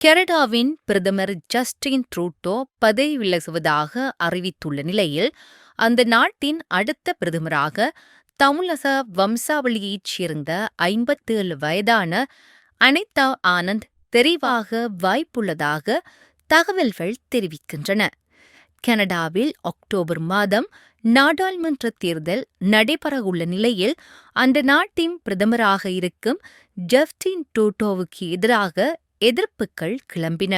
கனடாவின் பிரதமர் Justin Trudeau பதவி விலகுவதாக அறிவித்துள்ள நிலையில், அந்த நாட்டின் அடுத்த பிரதமராக தமிழக வம்சாவளியைச் சேர்ந்த 57 வயதான அனிதா ஆனந்த் தெரிவாக வாய்ப்புள்ளதாக தகவல்கள் தெரிவிக்கின்றன. கனடாவில் அக்டோபர் மாதம் நாடாளுமன்ற தேர்தல் நடைபெறவுள்ள நிலையில், அந்த நாட்டின் பிரதமராக இருக்கும் ஜஸ்டின் ட்ரூடோவுக்கு எதிராக எதிர்ப்புகள் கிளம்பின.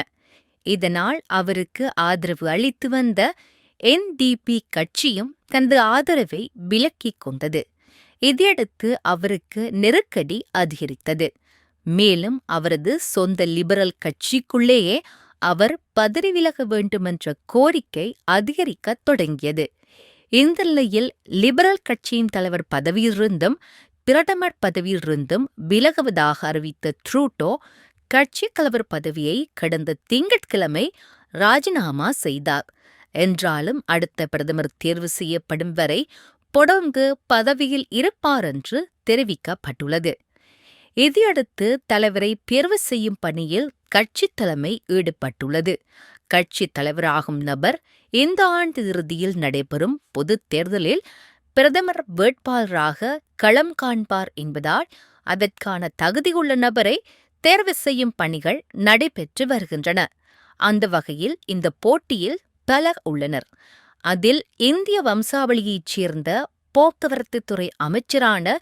இதனால் அவருக்கு ஆதரவு அளித்து வந்த NDP கட்சியும் தனது ஆதரவை விலக்கிக் கொண்டது. இதையடுத்து அவருக்கு நெருக்கடி அதிகரித்தது. மேலும் அவரது சொந்த லிபரல் கட்சிக்குள்ளேயே அவர் பதவி விலக வேண்டுமென்ற கோரிக்கை அதிகரிக்கத் தொடங்கியது. இந்த நிலையில் லிபரல் கட்சியின் தலைவர் பதவியிலிருந்தும் பிரதமர் பதவியிலிருந்தும் விலகுவதாக அறிவித்த ட்ரூடோ கட்சி தலைவர் பதவியை கடந்த திங்கட்கிழமை ராஜினாமா செய்தார். என்றாலும் அடுத்த பிரதமர் தேர்வு செய்யப்படும் வரை தொடர்ந்து பதவியில் இருப்பார் என்று தெரிவிக்கப்பட்டுள்ளது. இதையடுத்து தலைவரை தேர்வு செய்யும் பணியில் கட்சி தலைமை ஈடுபட்டுள்ளது. கட்சி தலைவராகும் நபர் இந்த ஆண்டு இறுதியில் நடைபெறும் பொதுத் தேர்தலில் பிரதமர் வேட்பாளராக களம் காண்பார் என்பதால் அதற்கான தகுதியுள்ள நபரை தேர்வு செய்யும் பணிகள் நடைபெற்று வருகின்றன. அந்த வகையில் இந்த போட்டியில் பலர் உள்ளனர். அதில் இந்திய வம்சாவளியைச் சேர்ந்த போக்குவரத்து துறை அமைச்சரான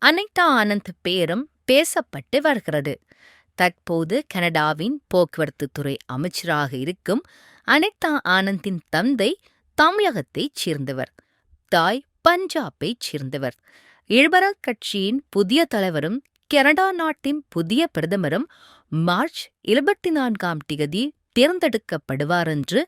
அனிதா ஆனந்த் பெயரும் பேசப்பட்டு வருகிறது. தற்போது கனடாவின் போக்குவரத்து துறை அமைச்சராக இருக்கும் அனிதா ஆனந்தின் தந்தை தமிழகத்தைச் சேர்ந்தவர், தாய் பஞ்சாபைச் சேர்ந்தவர். லிபரல் கட்சியின் புதிய தலைவரும் கனடா நாட்டின் புதிய பிரதமரும் மார்ச் 24ஆம் தேதி தேர்ந்தெடுக்கப்படுவார் என்று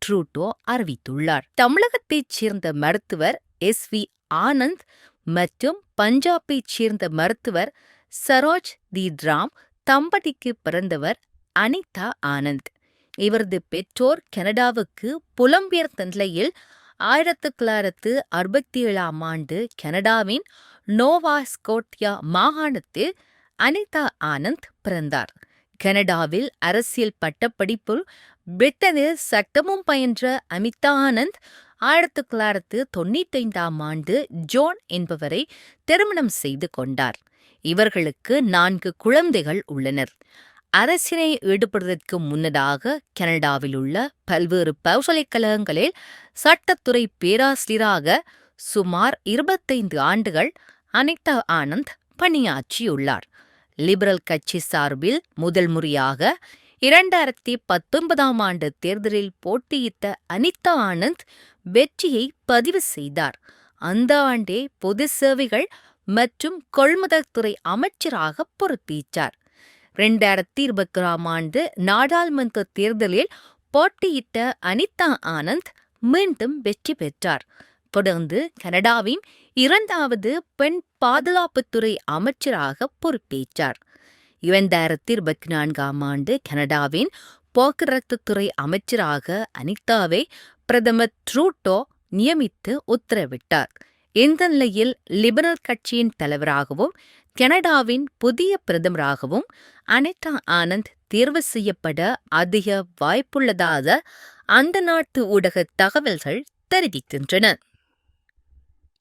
ட்ரூடோ அறிவித்துள்ளார். தமிழகத்தைச் சேர்ந்த மருத்துவர் SV ஆனந்த் மற்றும் பஞ்சாபைச் சேர்ந்த மருத்துவர் சரோஜ் தீட்ராம் தம்பதிக்கு பிறந்தவர் அனிதா ஆனந்த். இவரது பெற்றோர் கனடாவுக்கு புலம்பெயர்ந்த நிலையில் 1967ஆம் ஆண்டு கனடாவின் நோவா ஸ்கோட்டியா மாகாணத்தில் அனிதா ஆனந்த் பிறந்தார். கனடாவில் அரசியல் பட்டப்படிப்பு பிரிட்டனில் சட்டமும் பயின்ற அனிதா ஆனந்த் 1995ஆம் ஆண்டு ஜோன் என்பவரை திருமணம் செய்து கொண்டார். இவர்களுக்கு 4 குழந்தைகள் உள்ளனர். அரசினை ஈடுபடுவதற்கு முன்னதாக கனடாவில் உள்ள பல்வேறு பல்கலைக்கழகங்களில் சட்டத்துறை பேராசிரியராக சுமார் 25 ஆண்டுகள் அனிதா ஆனந்த் பணியாற்றியுள்ளார். லிபரல் கட்சி சார்பில் முதல் முறையாக 2019ஆம் ஆண்டு தேர்தலில் போட்டியிட்ட அனிதா ஆனந்த் வெற்றியை பதிவு செய்தார். அந்த ஆண்டே பொது சேவைகள் மற்றும் கொள்முதல் துறை அமைச்சராக பொறுப்பேற்றார். 2021ஆம் ஆண்டு நாடாளுமன்ற தேர்தலில் போட்டியிட்ட அனிதா ஆனந்த் மீண்டும் வெற்றி பெற்றார். தொடர்ந்து கனடாவின் 2வது பெண் பாதுகாப்புத்துறை அமைச்சராக பொறுப்பேற்றார். 2024ஆம் ஆண்டு கனடாவின் போக்குவரத்துத்துறை அமைச்சராக அனிதாவை பிரதமர் ட்ரூடோ நியமித்து உத்தரவிட்டார். இந்த நிலையில் லிபரல் கட்சியின் தலைவராகவும் கனடாவின் புதிய பிரதமராகவும் அனிதா ஆனந்த் தேர்வு செய்யப்பட அதிக வாய்ப்புள்ளதாக அந்த நாட்டு ஊடக தகவல்கள் தெரிவிக்கின்றன.